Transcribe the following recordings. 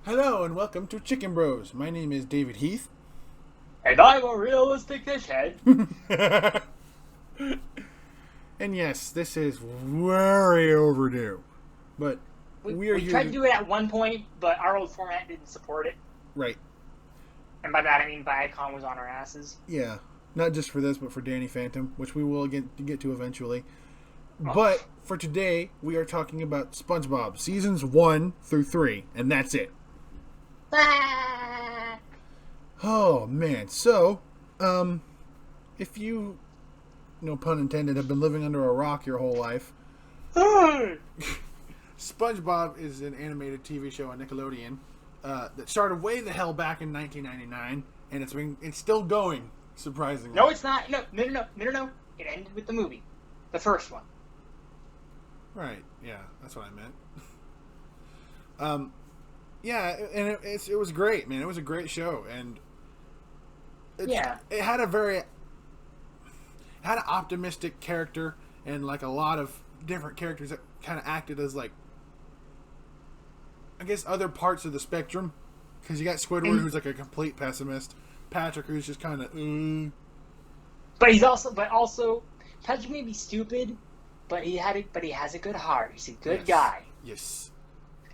Hello and welcome to Chicken Bros. My name is David Heath. And I'm a realistic dickhead. And yes, this is very overdue. But we are We here tried to do it at one point, but our old format didn't support it. Right. And by that I mean Viacom was on our asses. Yeah. Not just for this, but for Danny Phantom, which we will get to eventually. Oh. But for today, we are talking about SpongeBob, seasons 1 through 3, and that's it. Oh, man. So, if you, no pun intended, have been living under a rock your whole life, SpongeBob is an animated TV show on Nickelodeon that started way the hell back in 1999, and it's still going, surprisingly. No, it's not. No. It ended with the movie. The first one. Right, yeah, that's what I meant. Yeah, and it was great, man. It was a great show, and it had an optimistic character, and like a lot of different characters that kind of acted as like, I guess, other parts of the spectrum. Because you got Squidward, who's like a complete pessimist. Patrick, who's just kind of, But also, Patrick may be stupid, but he has a good heart. He's a good guy. Yes.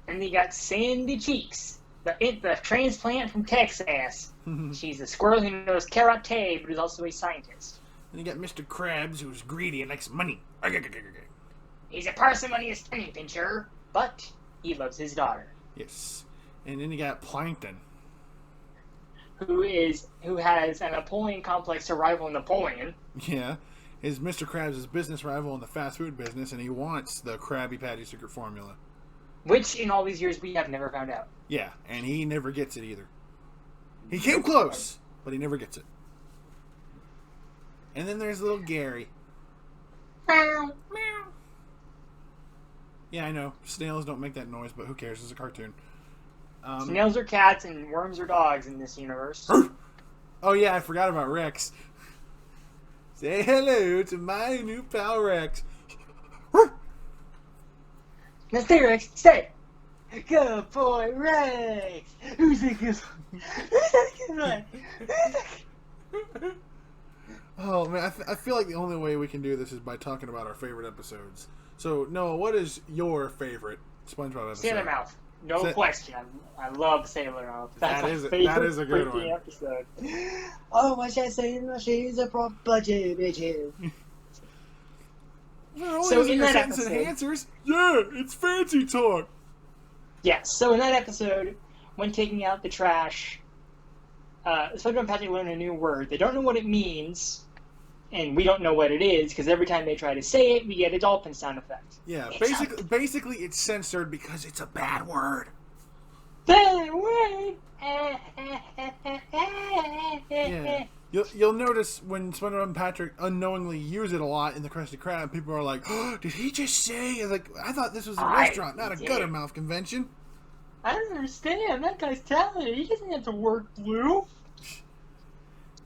And you got Sandy Cheeks, the transplant from Texas. She's a squirrel who knows karate, but is also a scientist. And you got Mr. Krabs, who's greedy and likes money. He's a parsimonious penny pincher, but he loves his daughter. Yes. And then you got Plankton, Who has a Napoleon complex to rival Napoleon. Yeah. Is Mr. Krabs' business rival in the fast food business, and he wants the Krabby Patty secret formula. Which, in all these years, we have never found out. Yeah, and he never gets it either. He came close, but he never gets it. And then there's little Gary. Meow, meow. Yeah, I know. Snails don't make that noise, but who cares? It's a cartoon. Snails are cats and worms are dogs in this universe. Oh, yeah, I forgot about Rex. Say hello to my new pal Rex. Now stay, Rex. Stay. Good boy, Rex. Who's a good one? Who's a good one? Oh, man, I feel like the only way we can do this is by talking about our favorite episodes. So, Noah, what is your favorite SpongeBob episode? Sailor Mouth. No question. I love Sailor Mouth. That is a good one. Episode. Oh, what should I say? She's a proper budget, bitch. So in that episode, enhancers, yeah, it's fancy talk. Yes. So in that episode, when taking out the trash, SpongeBob and Patrick learn a new word. They don't know what it means, and we don't know what it is because every time they try to say it, we get a dolphin sound effect. Yeah, basically, it's censored because it's a bad word. Bad word. Yeah. You'll notice when SpongeBob and Patrick unknowingly use it a lot in the Krusty Krab, people are like, oh, did he just say? Like, I thought this was a restaurant, not a Guttermouth convention. I don't understand. That guy's talented. He doesn't have to work blue.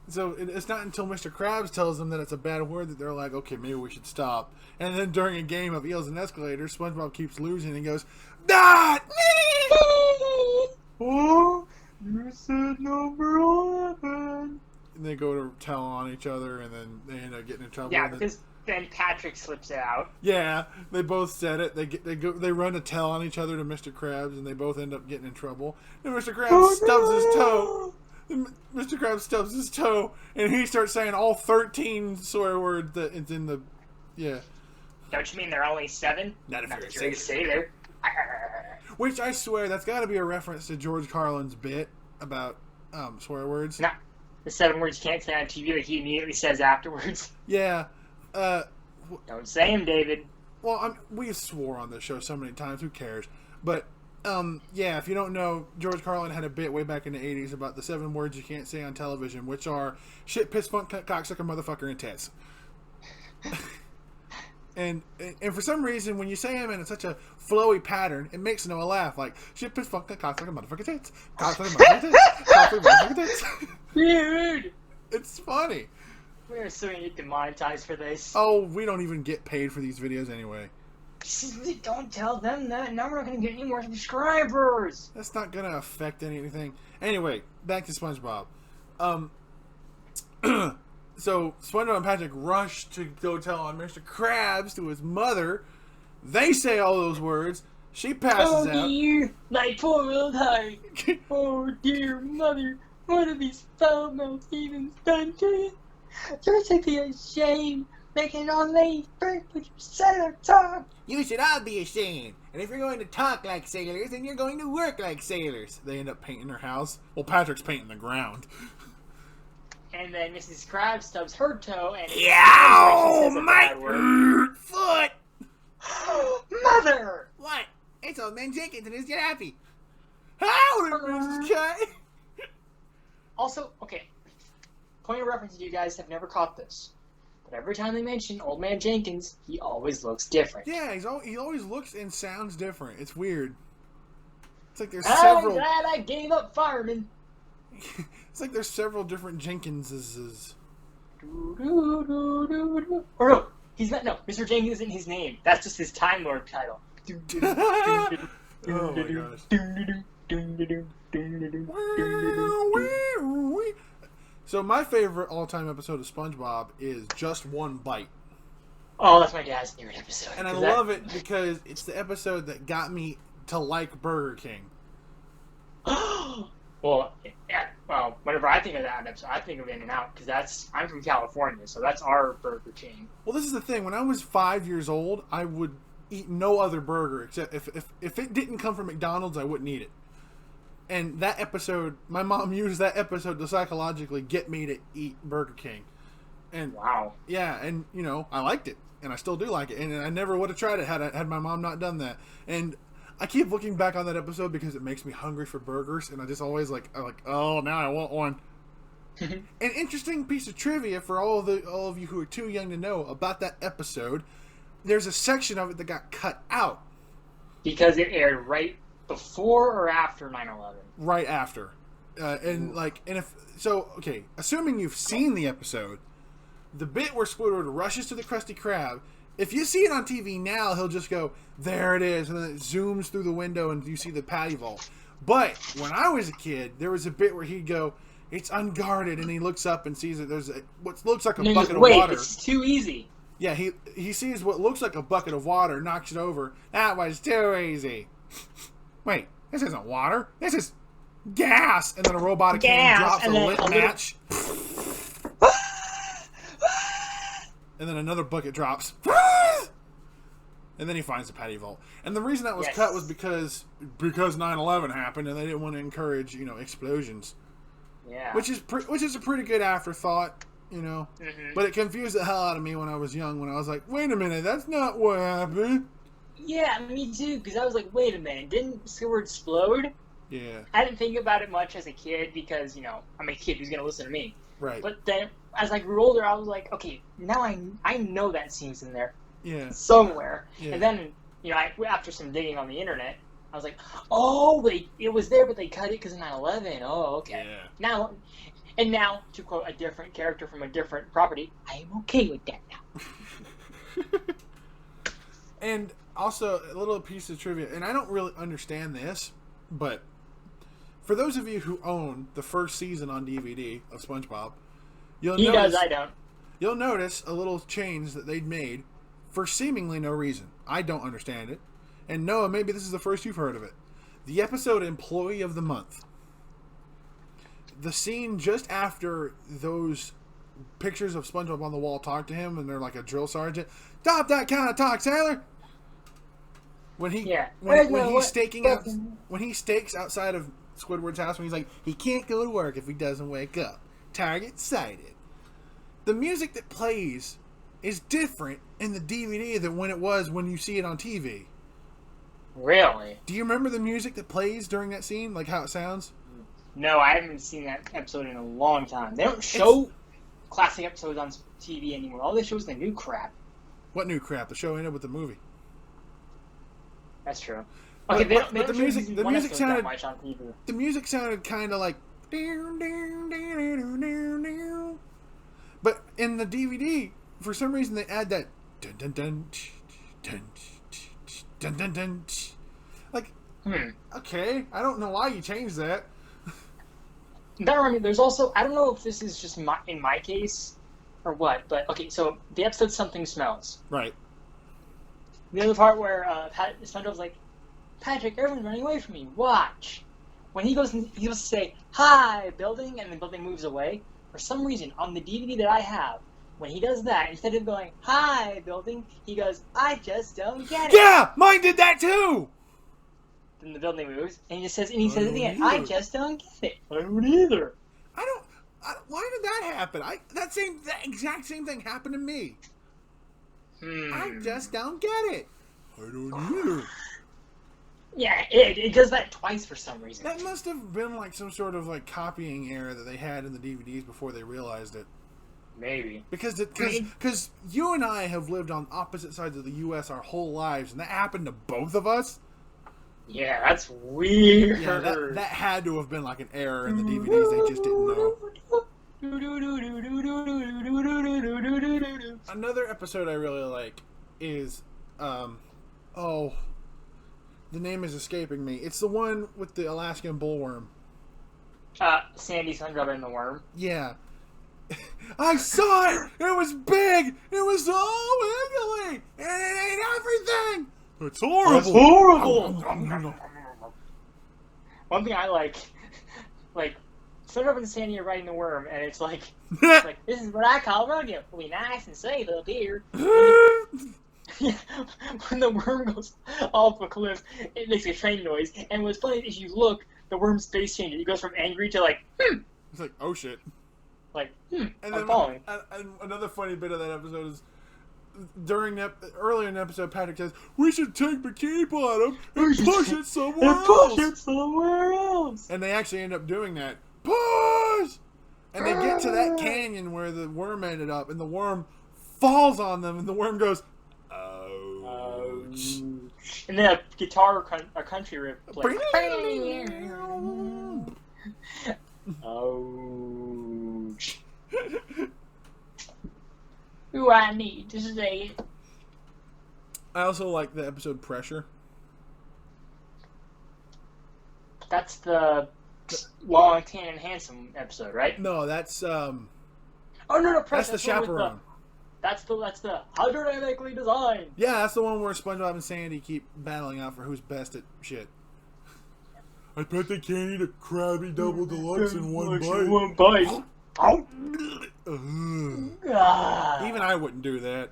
So it's not until Mr. Krabs tells them that it's a bad word that they're like, okay, maybe we should stop. And then during a game of Eels and Escalators, SpongeBob keeps losing and goes, Not me! Oh, you said number 11. And they go to tell on each other, and then they end up getting in trouble. Yeah, because then Patrick slips it out. Yeah, they both said it. They run to tell on each other to Mr. Krabs, and they both end up getting in trouble. And Mr. Krabs stubs his toe. And Mr. Krabs stubs his toe, and he starts saying all 13 swear words that it's in the. Yeah. Don't you mean there are only 7? Not if Not you're that you're going to say there. Which I swear that's got to be a reference to George Carlin's bit about swear words. Nah. The 7 words you can't say on TV that he immediately says afterwards. Yeah. Don't say them, David. Well, we swore on this show so many times. Who cares? But, yeah, if you don't know, George Carlin had a bit way back in the 80s about the 7 words you can't say on television, which are shit, piss, funk, cocksucker, motherfucker, and tits. And for some reason, when you say them in such a flowy pattern, it makes Noah laugh. Like, shit, piss, funk, cocksucker, motherfucker, tits. Cocksucker, motherfucker, tits. Cocksucker, motherfucker, tits. Dude! It's funny. We're so going to get demonetized for this. Oh, we don't even get paid for these videos anyway. Don't tell them that. Now we're not going to get any more subscribers. That's not going to affect anything. Anyway, back to SpongeBob. So SpongeBob and Patrick rush to go tell on Mr. Krabs to his mother. They say all those words. She passes out. Oh dear, my poor old heart. Oh dear mother, what have these foul-mouthed heathens done to you? You're to be ashamed, making all ladies burn with your sailor tongue. You should all be ashamed. And if you're going to talk like sailors, then you're going to work like sailors. They end up painting her house. Well, Patrick's painting the ground. And then Mrs. Krabs stubs her toe and... Yow! My foot! Mother! What? It's old man Jenkins and his giraffe. How did Mrs. K? Also, okay. Point of reference, you guys have never caught this. But every time they mention Old Man Jenkins, he always looks different. Yeah, he always looks and sounds different. It's weird. It's like there's several... I'm glad I gave up fireman. It's like there's several different Jenkinses. Or no, he's not. No, Mr. Jenkins isn't his name. That's just his Time Lord title. Oh my gosh. So my favorite all-time episode of SpongeBob is Just One Bite. Oh, that's my dad's favorite episode. And I love it because it's the episode that got me to like Burger King. Well, yeah, well, whenever I think of that episode, I think of In-N-Out because I'm from California, so that's our Burger King. Well, this is the thing. When I was 5 years old, I would eat no other burger except if it didn't come from McDonald's, I wouldn't eat it. And that episode, my mom used that episode to psychologically get me to eat Burger King. And wow. Yeah, and I liked it, and I still do like it, and I never would have tried it had my mom not done that. And I keep looking back on that episode because it makes me hungry for burgers, and I just always oh, now I want one. An interesting piece of trivia for all of you who are too young to know about that episode. There's a section of it that got cut out because it aired right before or after 9/11. Right after, assuming you've seen the episode, the bit where Squidward rushes to the Krusty Krab. If you see it on TV now, he'll just go, there it is, and then it zooms through the window and you see the patty vault. But when I was a kid, there was a bit where he'd go, it's unguarded, and he looks up and sees that there's what looks like a bucket of water. Wait, it's too easy. Yeah, he sees what looks like a bucket of water, knocks it over. That was too easy. Wait, this isn't water. This is gas. And then a robotic hand drops a lit match. And then another bucket drops. And then he finds the patty vault. And the reason that was cut was because 9/11 happened, and they didn't want to encourage explosions. Yeah. Which is a pretty good afterthought, Mm-hmm. But it confused the hell out of me when I was young. When I was like, wait a minute, that's not what happened. Yeah, me too. Because I was like, wait a minute, didn't Squidward explode? Yeah. I didn't think about it much as a kid because I'm a kid who's gonna listen to me. Right. But then as I grew older, I was like, okay, now I know that scene's in there. Yeah. Somewhere. Yeah. And then after some digging on the internet, I was like, oh, it was there, but they cut it because of 9/11. Oh, okay. Yeah. Now, to quote a different character from a different property, I am okay with that now. And also, a little piece of trivia, and I don't really understand this, but for those of you who own the first season on DVD of SpongeBob, I don't. You'll notice a little change that they'd made for seemingly no reason. I don't understand it. And Noah, maybe this is the first you've heard of it. The episode Employee of the Month. The scene just after those pictures of SpongeBob on the wall talk to him, and they're like a drill sergeant. Stop that kind of talk, sailor! When he stakes outside of Squidward's house, when he's like, he can't go to work if he doesn't wake up. Target sighted. The music that plays is different in the DVD than when you see it on TV. Really? Do you remember the music that plays during that scene? Like how it sounds? No, I haven't seen that episode in a long time. They don't show classic episodes on TV anymore. All they show is the new crap. What new crap? The show ended with the movie. That's true. Okay, the music sounded much on TV. The music sounded kind of like. But in the DVD, for some reason, they add that dun dun dun dun dun dun dun. Like, Hmm. okay, I don't know why you changed that. That reminds me, there's also, I don't know if this is just in my case or what, but okay, so the episode Something Smells. Right. The other part where SpongeBob's like, Patrick, everyone's running away from me. Watch. When he goes to say, hi, building, and the building moves away, for some reason, on the DVD that I have, when he does that, instead of going, hi, building, he goes, I just don't get it. Yeah, mine did that too. Then the building moves, and he says it again, either. I just don't get it. I don't either. Why did that happen? That exact same thing happened to me. I just don't get it. I don't either. Yeah, it does that twice for some reason. That must have been like some sort of like copying error that they had in the DVDs before they realized it. Maybe. Because you and I have lived on opposite sides of the U.S. our whole lives, and that happened to both of us. Yeah, that's weird. Yeah, that had to have been like an error in the DVDs. They just didn't know. Another episode I really like is, the name is escaping me. It's the one with the Alaskan bullworm. Sandy, SpongeBob, and the worm. Yeah. I saw it! It was big! It was all wiggly! And it ate everything! It's horrible! It's horrible! One thing I like, SpongeBob and Sandy are riding the worm, and it's like, this is what I call rodeo. We'll be nice and safe up here. When the worm goes off a cliff, it makes a train noise. And what's funny is you look, the worm's face changes. It goes from angry to like, It's like, oh shit. Like, and I'm falling. And another funny bit of that episode is earlier in the episode, Patrick says, we should take Bikini Bottom and push it somewhere else. And they actually end up doing that. Push! And they get to that canyon where the worm ended up, and the worm falls on them, and the worm goes, ouch. And then a guitar or country riff plays. Ouch. Who I need to say it. I also like the episode Pressure. That's the long, tan, and handsome episode, right? No, that's Oh no, Pressure. that's the Chaperone. That's the hydrodynamically designed. Yeah, that's the one where SpongeBob and Sandy keep battling out for who's best at shit. I bet they can't eat a Krabby Double Deluxe in one bite. Even I wouldn't do that.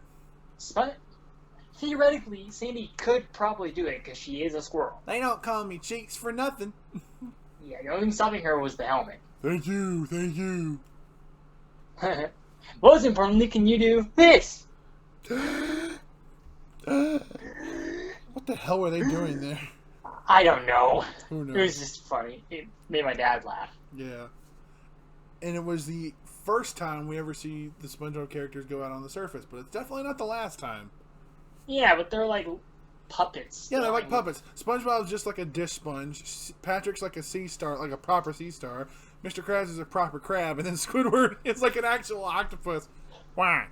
Theoretically, Sandy could probably do it because she is a squirrel. They don't call me Cheeks for nothing. Yeah, the only thing stopping her was the helmet. Thank you. Most importantly, can you do this? What the hell were they doing there? I don't know. Who knows? It was just funny. It made my dad laugh. Yeah. And it was the first time we ever see the SpongeBob characters go out on the surface, but it's definitely not the last time. Yeah, but they're like puppets. Yeah, they're like puppets. SpongeBob's just like a dish sponge. Patrick's like a sea star, like a proper sea star. Mr. Krabs is a proper crab, and then Squidward is like an actual octopus. Why?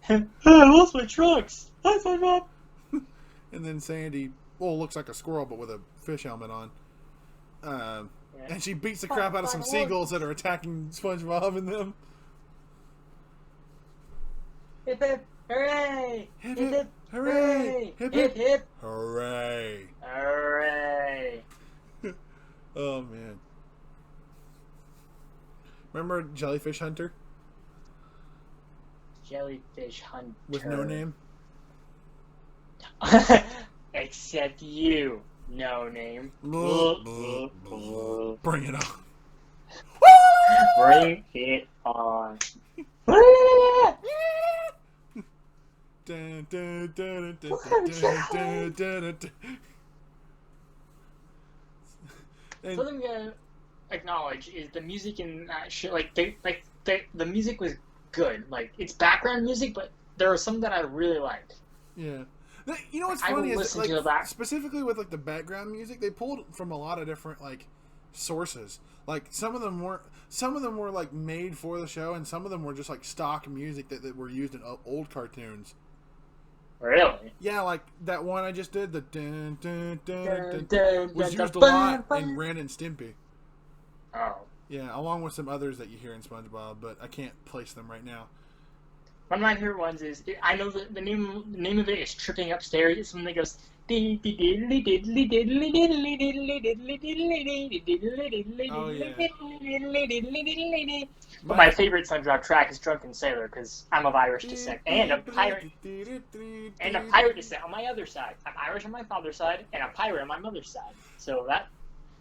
I lost my trucks. Hi, SpongeBob. And then Sandy, looks like a squirrel, but with a fish helmet on. And she beats the crap out of some seagulls that are attacking SpongeBob and them. Hip hip, hooray! Hip hip, hooray! Hip hip, hip, hooray! hooray! Oh man. Remember Jellyfish Hunter? Jellyfish Hunter. With no name? Except you. No name. Bring it on. Bring it on. Dun, dun, dun, dun, dun, dun, dun, dun. Something I'm gonna acknowledge is the music in that shit. The music was good. Like, it's background music, but there are some that I really liked. Yeah. You know what's funny is specifically with like the background music, they pulled from a lot of different like sources. Like some of them were like made for the show, and some of them were just like stock music that were used in old cartoons. Really? Yeah, like that one I just did, the dun dun dun Dun, dun, dun, was dun, used a dun, lot dun, in dun. Ren and Stimpy. Oh. Yeah, along with some others that you hear in SpongeBob, but I can't place them right now. One of my favorite ones is I know the name of it is Tripping Upstairs. It's when they goes diddly diddly diddly diddly diddly diddly diddly diddly diddly diddly Oh diddly yeah, diddly diddly diddly. But my my favorite SpongeBob track is Drunken Sailor because I'm of Irish descent and a pirate descent on my other side. I'm Irish on my father's side and a pirate on my mother's side. So that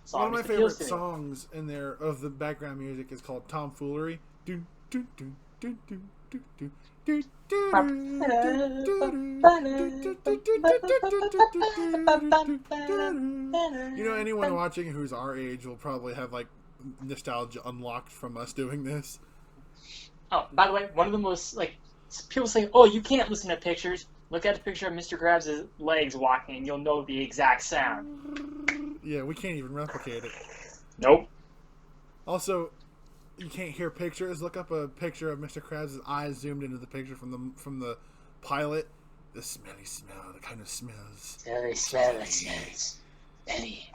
one of song my just appeals favorite to me. songs in there of the background music is called Tomfoolery. Do do do do do do do. You know, anyone watching who's our age will probably have like nostalgia unlocked from us doing this. Oh, by the way, one of the most people say, "Oh, you can't listen to pictures." Look at a picture of Mr. Krabs' legs walking, and you'll know the exact sound. Yeah, we can't even replicate it. Nope. Also, you can't hear pictures. Look up a picture of Mr. Krabs' eyes zoomed into the picture from the pilot. The smelly smell, the kind of smells. Smelly smell, it smells. Smelly.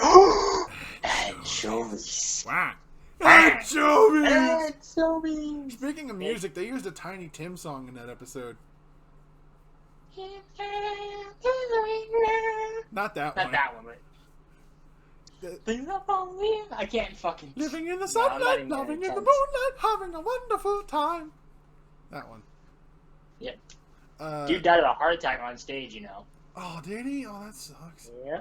Anchovies. Wow. Anchovies! Anchovies! Speaking of music, they used a Tiny Tim song in that episode. Not that one. Not that one, but... I can't fucking... Living in the sunlight, loving in the moonlight, having a wonderful time. That one. Yep. Dude died of a heart attack on stage, you know. Oh, did he? Oh, that sucks. Yeah.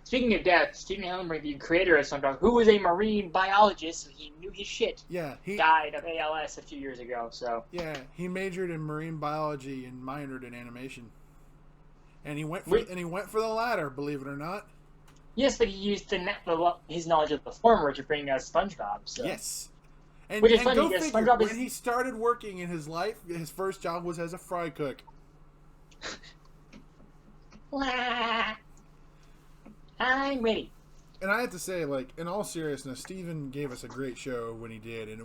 Speaking of death, Stephen Hillenbrink, the creator of SpongeBob, who was a marine biologist, so he knew his shit, died of ALS a few years ago. So yeah, he majored in marine biology and minored in animation, and he went for the latter. Believe it or not. Yes, but he used his knowledge of the former to bring us SpongeBob. So. Yes. And, which is and funny go because figure, SpongeBob when he started working in his life, his first job was as a fry cook. I'm ready. And I have to say, like, in all seriousness, Steven gave us a great show when he did, and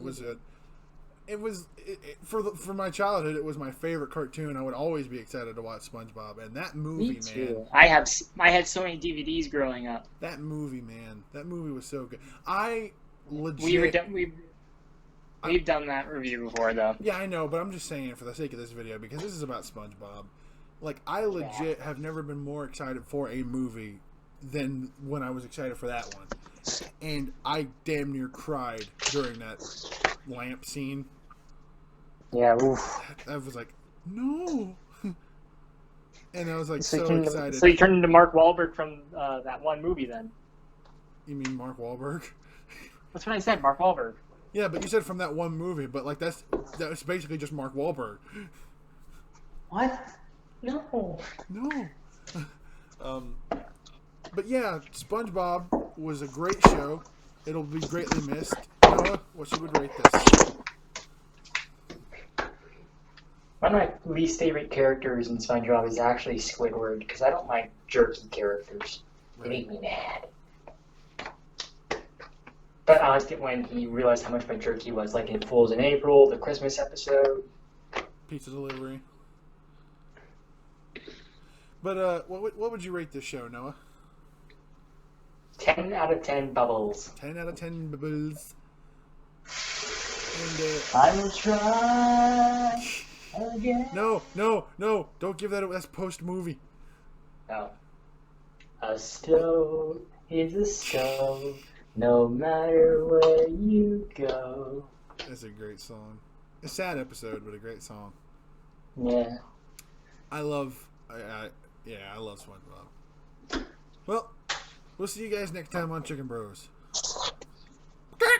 for my childhood, it was my favorite cartoon. I would always be excited to watch SpongeBob, and that movie, Me too. man. I had so many DVDs growing up. That movie, man. That movie was so good. I legit. We've done that review before, though. Yeah, I know, but I'm just saying for the sake of this video, because this is about SpongeBob. Like, I legit have never been more excited for a movie than when I was excited for that one. And I damn near cried during that lamp scene. Yeah, oof. I was like, no. And I was like so excited. So you turned into Mark Wahlberg from that one movie, then? You mean Mark Wahlberg? That's what I said, Mark Wahlberg. Yeah, but you said from that one movie, but like that's basically just Mark Wahlberg. What? No. No. But yeah, SpongeBob was a great show. It'll be greatly missed. Noah, what should we rate this? One of my least favorite characters in SpongeBob is actually Squidward, because I don't like jerky characters. They make me mad. But I liked it when he realized how much of a jerk he was, like in Fools in April, the Christmas episode. Pizza delivery. But what would you rate this show, Noah? 10 out of 10 bubbles. 10 out of 10 bubbles. And I will try again. No, don't give that away. That's post-movie. No. A stove is a stove, no matter where you go. That's a great song. A sad episode, but a great song. Yeah. I love SpongeBob. Well, we'll see you guys next time on Chicken Bros. Okay.